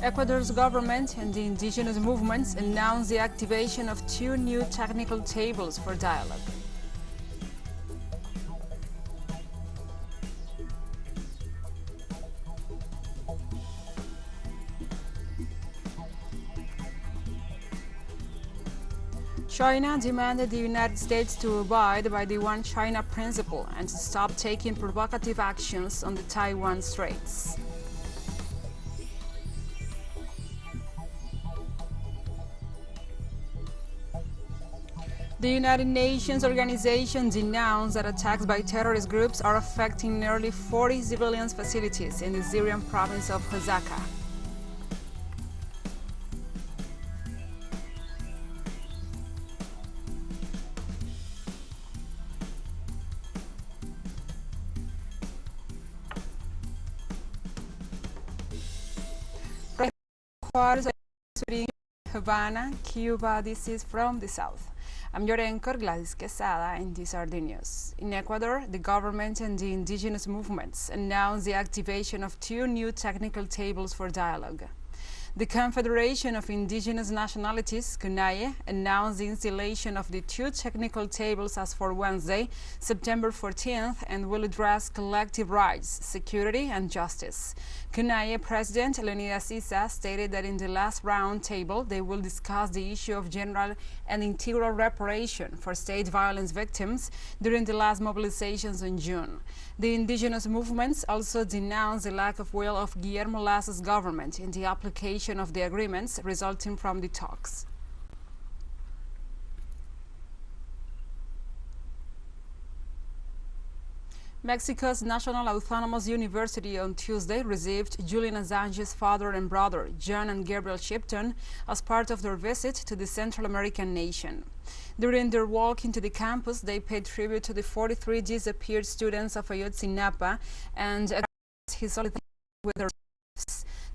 Ecuador's government and the indigenous movements announced the activation of 2 new technical tables for dialogue. China demanded the United States to abide by the One China principle and to stop taking provocative actions on the Taiwan Straits. The United Nations organization denounced that attacks by terrorist groups are affecting nearly 40 civilian facilities in the Syrian province of Hazaka. Havana, Cuba. This is from the south. I'm your anchor, Gladys Quesada, and these are the news. In Ecuador, the government and the indigenous movements announced the activation of 2 new technical tables for dialogue. The Confederation of Indigenous Nationalities, CONAIE, announced the installation of the 2 technical tables as for Wednesday, September 14th, and will address collective rights, security, and justice. CONAIE President Leonidas Issa stated that in the last round table, they will discuss the issue of general and integral reparation for state violence victims during the last mobilizations in June. The indigenous movements also denounced the lack of will of Guillermo Lazo's government in the application of the agreements resulting from the talks. Mexico's National Autonomous University on Tuesday received Julian Assange's father and brother, John and Gabriel Shipton, as part of their visit to the Central American nation. During their walk into the campus, they paid tribute to the 43 disappeared students of Ayotzinapa and his solidarity with their lives.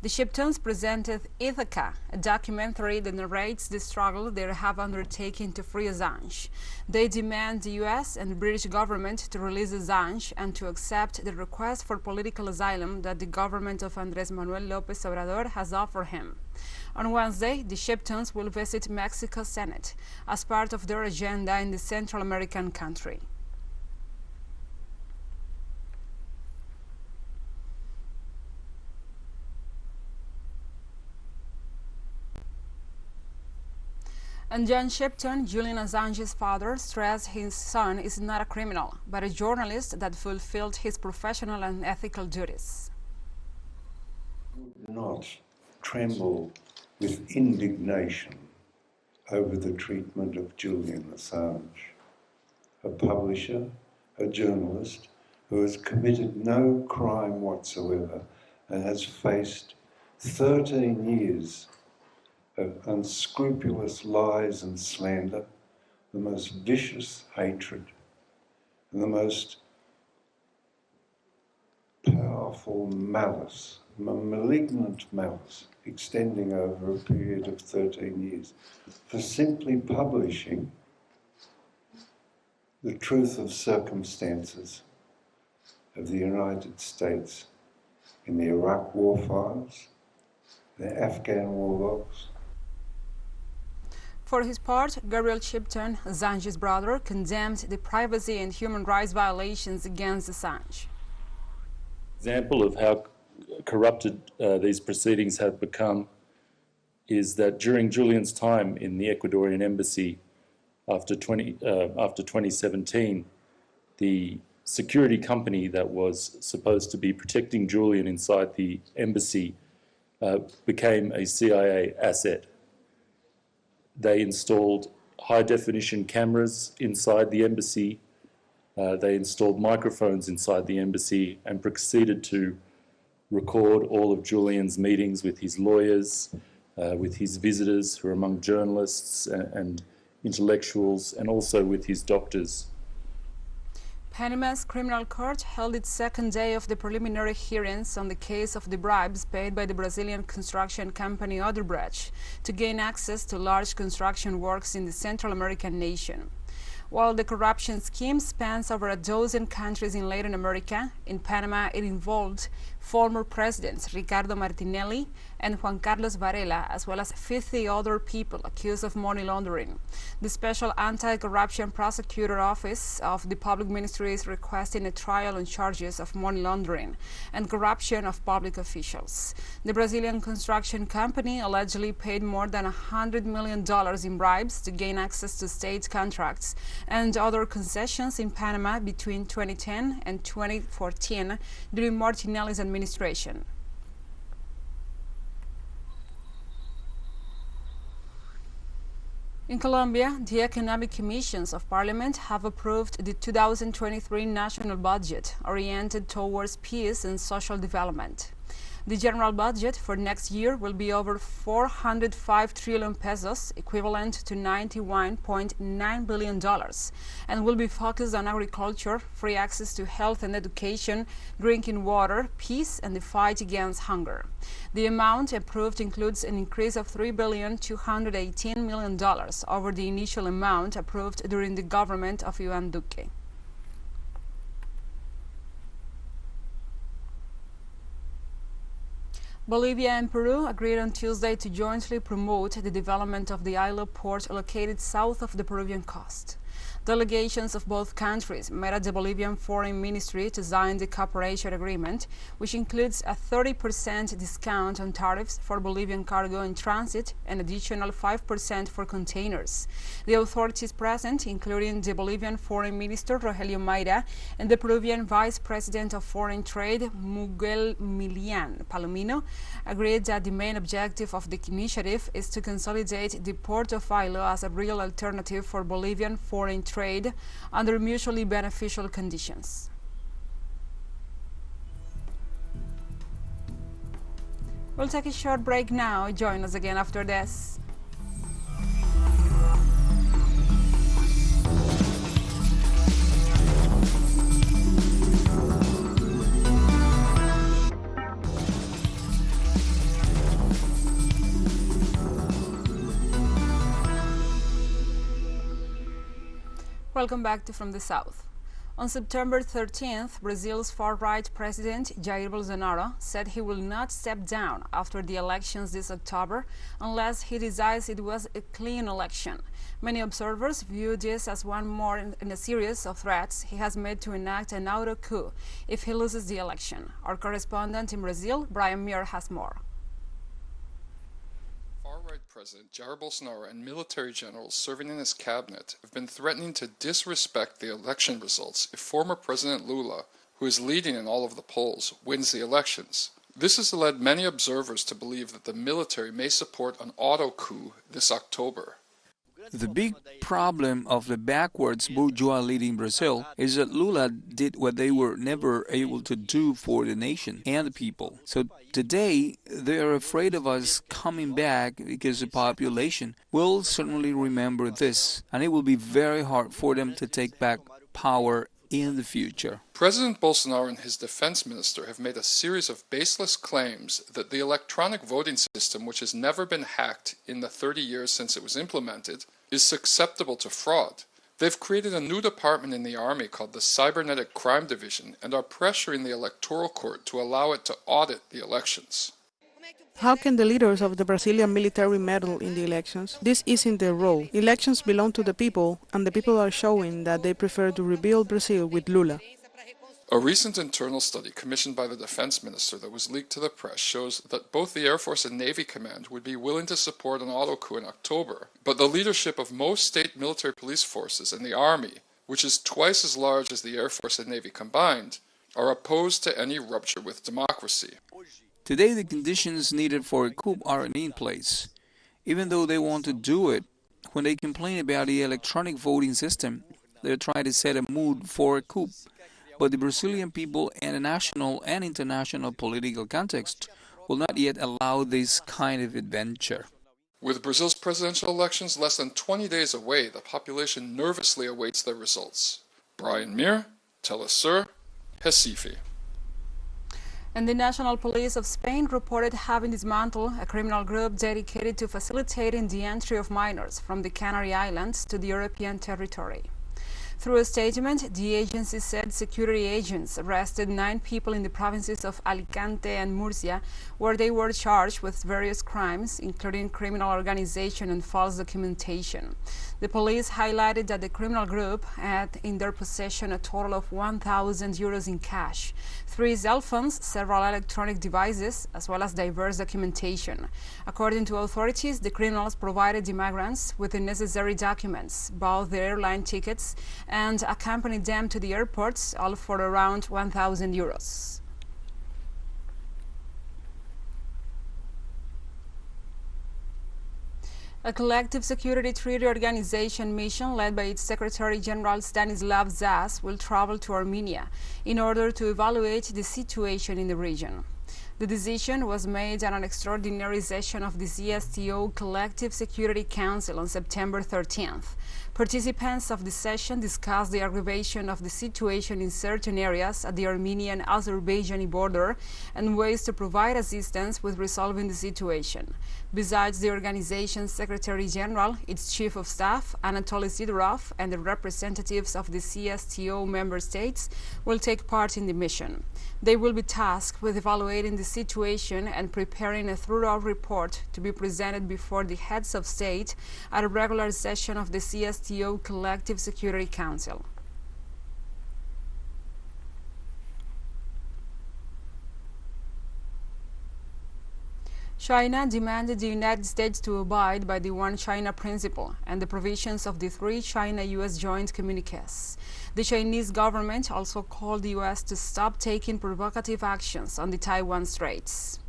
The Shiptons presented Ithaca, a documentary that narrates the struggle they have undertaken to free Assange. They demand the U.S. and British government to release Assange and to accept the request for political asylum that the government of Andrés Manuel López Obrador has offered him. On Wednesday, the Shiptons will visit Mexico's Senate as part of their agenda in the Central American country. And John Shipton, Julian Assange's father, stressed his son is not a criminal, but a journalist that fulfilled his professional and ethical duties. Do not tremble with indignation over the treatment of Julian Assange, a publisher, a journalist who has committed no crime whatsoever and has faced 13 years of unscrupulous lies and slander, the most vicious hatred, and the most powerful malice, malignant malice, extending over a period of 13 years, for simply publishing the truth of circumstances of the United States in the Iraq war files, the Afghan war logs. For his part, Gabriel Shipton, Assange's brother, condemned the privacy and human rights violations against Assange. Example of how corrupted these proceedings have become is that during Julian's time in the Ecuadorian embassy after 2017, the security company that was supposed to be protecting Julian inside the embassy became a CIA asset. They installed high-definition cameras inside the embassy. They installed microphones inside the embassy and proceeded to record all of Julian's meetings with his lawyers, with his visitors who are among journalists and intellectuals, and also with his doctors. Panama's criminal court held its second day of the preliminary hearings on the case of the bribes paid by the Brazilian construction company Odebrecht to gain access to large construction works in the Central American nation. While the corruption scheme spans over a dozen countries in Latin America, in Panama it involved former presidents Ricardo Martinelli and Juan Carlos Varela, as well as 50 other people accused of money laundering. The Special Anti-Corruption Prosecutor Office of the Public Ministry is requesting a trial on charges of money laundering and corruption of public officials. The Brazilian construction company allegedly paid more than $100 million in bribes to gain access to state contracts and other concessions in Panama between 2010 and 2014 during Martinelli's administration. In Colombia, the Economic Commissions of Parliament have approved the 2023 national budget oriented towards peace and social development. The general budget for next year will be over 405 trillion pesos, equivalent to $91.9 billion, and will be focused on agriculture, free access to health and education, drinking water, peace, and the fight against hunger. The amount approved includes an increase of $3.218 billion over the initial amount approved during the government of Iván Duque. Bolivia and Peru agreed on Tuesday to jointly promote the development of the ILO port located south of the Peruvian coast. Delegations of both countries met at the Bolivian Foreign Ministry to sign the cooperation agreement, which includes a 30% discount on tariffs for Bolivian cargo in transit and additional 5% for containers. The authorities present, including the Bolivian Foreign Minister Rogelio Mayra and the Peruvian Vice President of Foreign Trade Miguel Milian Palomino, agreed that the main objective of the initiative is to consolidate the port of ILO as a real alternative for Bolivian foreign trade under mutually beneficial conditions. We'll take a short break now. Join us again after this. Welcome back to From the South. On September 13th, Brazil's far-right president Jair Bolsonaro said he will not step down after the elections this October unless he decides it was a clean election. Many observers view this as one more in a series of threats he has made to enact an auto coup if he loses the election. Our correspondent in Brazil, Brian Muir, has more. Far-right President Jair Bolsonaro and military generals serving in his cabinet have been threatening to disrespect the election results if former President Lula, who is leading in all of the polls, wins the elections. This has led many observers to believe that the military may support an auto coup this October. The big problem of the backwards bourgeois leading Brazil is that Lula did what they were never able to do for the nation and the people. So today they are afraid of us coming back because the population will certainly remember this, and it will be very hard for them to take back power in the future. President Bolsonaro and his defense minister have made a series of baseless claims that the electronic voting system, which has never been hacked in the 30 years since it was implemented, is susceptible to fraud. They've created a new department in the army called the Cybernetic Crime Division and are pressuring the Electoral Court to allow it to audit the elections. How can the leaders of the Brazilian military meddle in the elections? This isn't their role. Elections belong to the people, and the people are showing that they prefer to rebuild Brazil with Lula. A recent internal study commissioned by the defense minister that was leaked to the press shows that both the Air Force and Navy Command would be willing to support an auto coup in October, but the leadership of most state military police forces and the Army, which is twice as large as the Air Force and Navy combined, are opposed to any rupture with democracy. Today the conditions needed for a coup aren't in place. Even though they want to do it, when they complain about the electronic voting system, they're trying to set a mood for a coup. But the Brazilian people and the national and international political context will not yet allow this kind of adventure. With Brazil's presidential elections less than 20 days away, the population nervously awaits their results. Brian Muir, TeleSUR, Recife. And the National Police of Spain reported having dismantled a criminal group dedicated to facilitating the entry of minors from the Canary Islands to the European territory. Through a statement, the agency said security agents arrested 9 people in the provinces of Alicante and Murcia, where they were charged with various crimes, including criminal organization and false documentation. The police highlighted that the criminal group had in their possession a total of 1,000 euros in cash, 3 cell phones, several electronic devices, as well as diverse documentation. According to authorities, the criminals provided the migrants with the necessary documents, bought their airline tickets, and accompanied them to the airports, all for around 1,000 euros. A collective security treaty organization mission led by its Secretary General Stanislav Zas will travel to Armenia in order to evaluate the situation in the region. The decision was made at an extraordinary session of the CSTO Collective Security Council on September 13th. Participants of the session discussed the aggravation of the situation in certain areas at the Armenian-Azerbaijani border and ways to provide assistance with resolving the situation. Besides the organization's Secretary General, its Chief of Staff, Anatoly Sidorov, and the representatives of the CSTO member states will take part in the mission. They will be tasked with evaluating the situation and preparing a thorough report to be presented before the heads of state at a regular session of the CSTO Collective Security Council. China demanded the United States to abide by the One China principle and the provisions of the 3 China-U.S. joint communiques. The Chinese government also called the U.S. to stop taking provocative actions on the Taiwan Straits.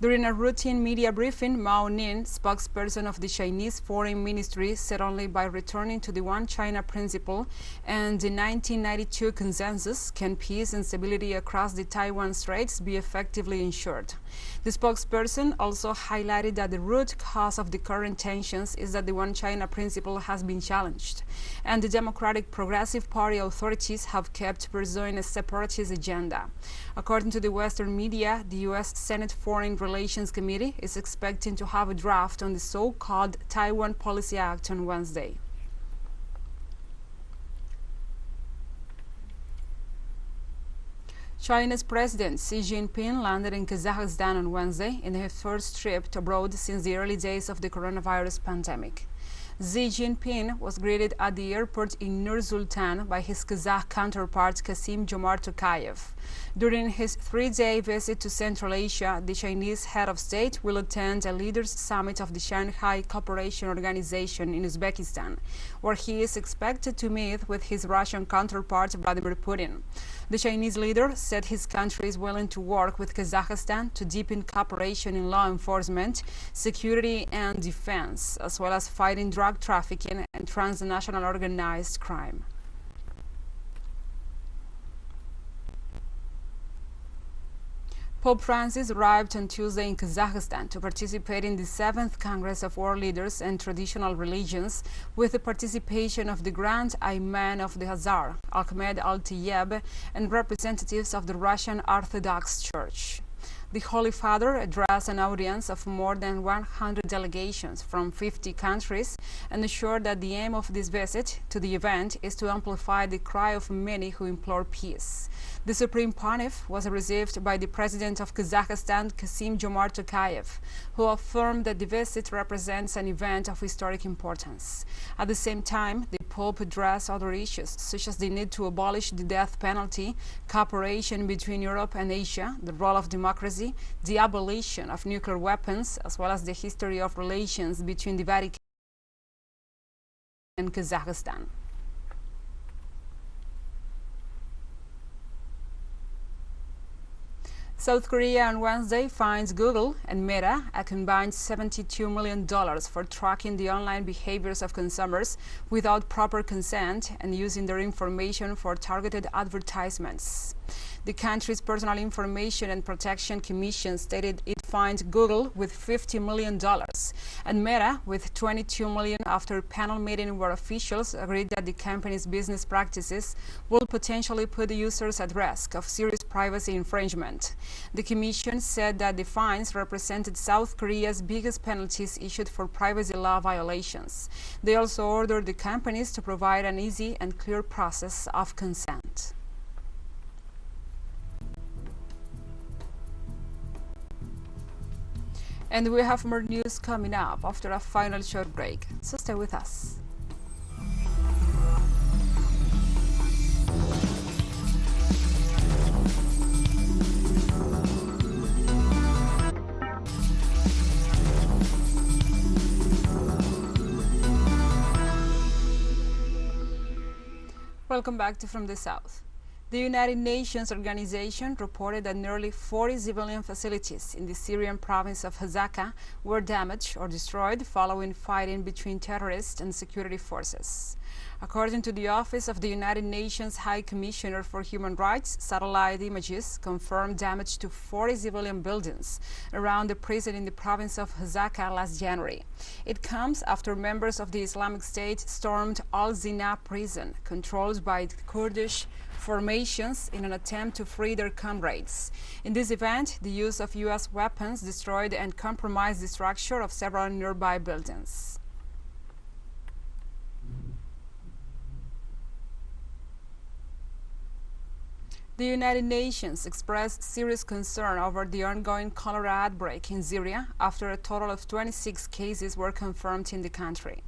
During a routine media briefing, Mao Ning, spokesperson of the Chinese Foreign Ministry, said only by returning to the One China principle and the 1992 consensus can peace and stability across the Taiwan Straits be effectively ensured. The spokesperson also highlighted that the root cause of the current tensions is that the One China principle has been challenged, and the Democratic Progressive Party authorities have kept pursuing a separatist agenda. According to the Western media, the U.S. Senate Foreign Relations Committee is expecting to have a draft on the so-called Taiwan Policy Act on Wednesday. China's President Xi Jinping landed in Kazakhstan on Wednesday in his first trip abroad since the early days of the coronavirus pandemic. Xi Jinping was greeted at the airport in Nur-Sultan by his Kazakh counterpart Kassym-Jomart Tokayev. During his 3-day visit to Central Asia, the Chinese head of state will attend a leaders' summit of the Shanghai Cooperation Organization in Uzbekistan, where he is expected to meet with his Russian counterpart Vladimir Putin. The Chinese leader said his country is willing to work with Kazakhstan to deepen cooperation in law enforcement, security and defense, as well as fighting drug trafficking and transnational organized crime. Pope Francis arrived on Tuesday in Kazakhstan to participate in the 7th Congress of World Leaders and Traditional Religions with the participation of the Grand Imam of the Hazar, Ahmed Al-Tayeb, and representatives of the Russian Orthodox Church. The Holy Father addressed an audience of more than 100 delegations from 50 countries and assured that the aim of this visit to the event is to amplify the cry of many who implore peace. The Supreme Pontiff was received by the President of Kazakhstan, Kassym-Jomart Tokayev, who affirmed that the visit represents an event of historic importance. At the same time, the Pope addressed other issues, such as the need to abolish the death penalty, cooperation between Europe and Asia, the role of democracy, the abolition of nuclear weapons, as well as the history of relations between the Vatican and Kazakhstan. South Korea on Wednesday fines Google and Meta a combined $72 million for tracking the online behaviors of consumers without proper consent and using their information for targeted advertisements. The country's Personal Information and Protection Commission stated it fined Google with $50 million and Meta with $22 million after a panel meeting where officials agreed that the company's business practices will potentially put the users at risk of serious privacy infringement. The commission said that the fines represented South Korea's biggest penalties issued for privacy law violations. They also ordered the companies to provide an easy and clear process of consent. And we have more news coming up after a final short break, so stay with us. Welcome back to From the South. The United Nations organization reported that nearly 40 civilian facilities in the Syrian province of Hazaka were damaged or destroyed following fighting between terrorists and security forces. According to the Office of the United Nations High Commissioner for Human Rights, satellite images confirmed damage to 40 civilian buildings around the prison in the province of Hazaka last January. It comes after members of the Islamic State stormed Al-Zina prison, controlled by the Kurdish formations in an attempt to free their comrades. In this event, the use of U.S. weapons destroyed and compromised the structure of several nearby buildings. The United Nations expressed serious concern over the ongoing cholera outbreak in Syria after a total of 26 cases were confirmed in the country.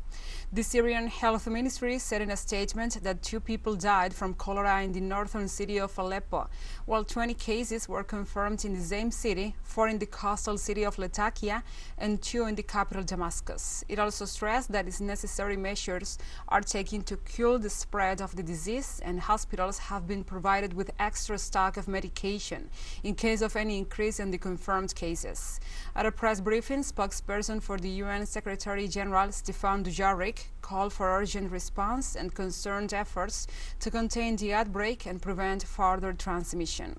The Syrian Health Ministry said in a statement that 2 people died from cholera in the northern city of Aleppo, while 20 cases were confirmed in the same city, 4 in the coastal city of Latakia and 2 in the capital Damascus. It also stressed that its necessary measures are taken to cure the spread of the disease, and hospitals have been provided with extra stock of medication in case of any increase in the confirmed cases. At a press briefing, spokesperson for the UN Secretary General Stéphane Dujarric called for urgent response and concerned efforts to contain the outbreak and prevent further transmission.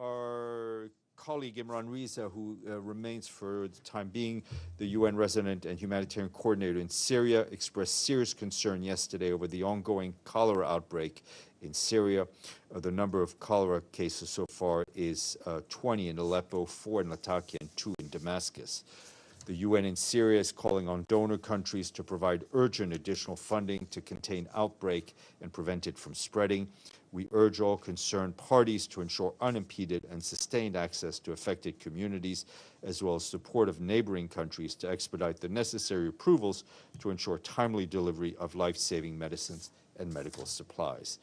Our colleague Imran Riza, who remains for the time being the UN resident and humanitarian coordinator in Syria, expressed serious concern yesterday over the ongoing cholera outbreak in Syria. The number of cholera cases so far is 20 in Aleppo, 4 in Latakia, and 2 in Damascus. The UN in Syria is calling on donor countries to provide urgent additional funding to contain outbreak and prevent it from spreading. We urge all concerned parties to ensure unimpeded and sustained access to affected communities, as well as support of neighboring countries to expedite the necessary approvals to ensure timely delivery of life-saving medicines and medical supplies.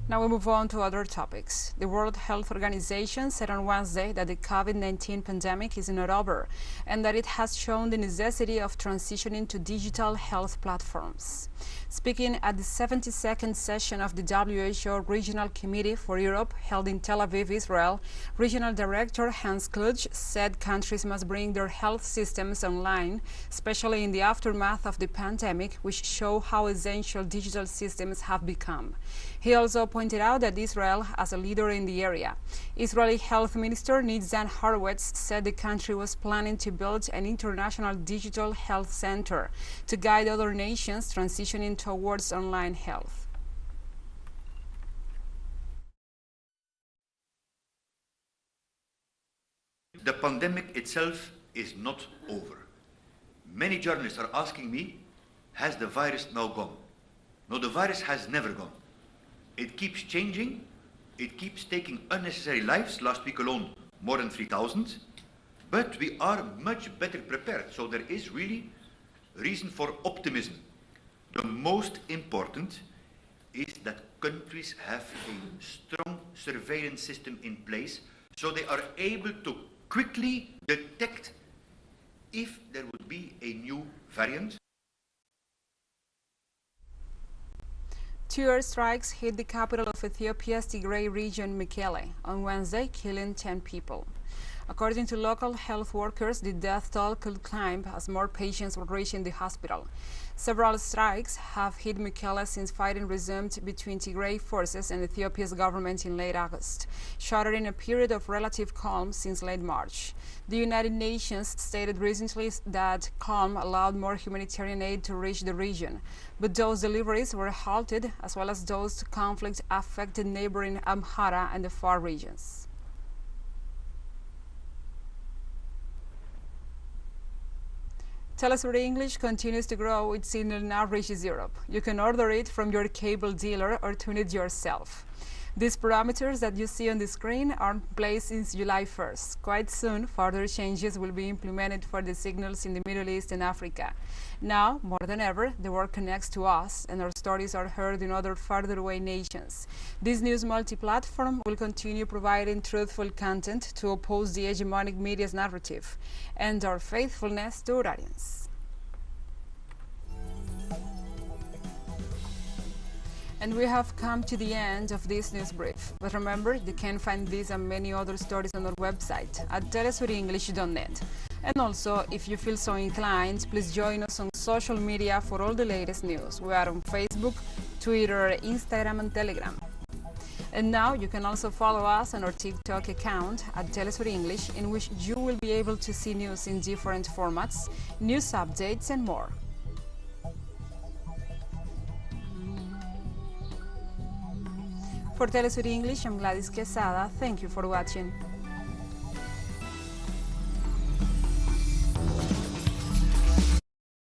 Now we move on to other topics. The World Health Organization said on Wednesday that the COVID-19 pandemic is not over and that it has shown the necessity of transitioning to digital health platforms. Speaking at the 72nd session of the WHO Regional Committee for Europe held in Tel Aviv, Israel, Regional Director Hans Kluge said countries must bring their health systems online, especially in the aftermath of the pandemic, which show how essential digital systems have become. He also pointed out that Israel, as a leader in the area, Israeli Health Minister Nitzan Horowitz said the country was planning to build an international digital health center to guide other nations transitioning towards online health. The pandemic itself is not over. Many journalists are asking me, has the virus now gone? No, the virus has never gone. It keeps changing, it keeps taking unnecessary lives, last week alone more than 3,000, but we are much better prepared, so there is really reason for optimism. The most important is that countries have a strong surveillance system in place, so they are able to quickly detect if there would be a new variant. 2 airstrikes hit the capital of Ethiopia's Tigray region, Mekelle, on Wednesday, killing 10 people. According to local health workers, the death toll could climb as more patients were reaching the hospital. Several strikes have hit Mekelle since fighting resumed between Tigray forces and Ethiopia's government in late August, shattering a period of relative calm since late March. The United Nations stated recently that calm allowed more humanitarian aid to reach the region, but those deliveries were halted, as well as those to conflict-affected neighboring Amhara and the Far regions. TeleSUR English continues to grow. Its signal now reaches Europe. You can order it from your cable dealer or tune it yourself. These parameters that you see on the screen are in place since July 1st. Quite soon, further changes will be implemented for the signals in the Middle East and Africa. Now, more than ever, the world connects to us, and our stories are heard in other further away nations. This news multi-platform will continue providing truthful content to oppose the hegemonic media's narrative and our faithfulness to our audience. And we have come to the end of this news brief. But remember, you can find these and many other stories on our website at telesurenglish.net. And also, if you feel so inclined, please join us on social media for all the latest news. We are on Facebook, Twitter, Instagram, and Telegram. And now you can also follow us on our TikTok account at TeleSUR English, in which you will be able to see news in different formats, news updates, and more. For TeleSUR English, I'm Gladys Quesada. Thank you for watching.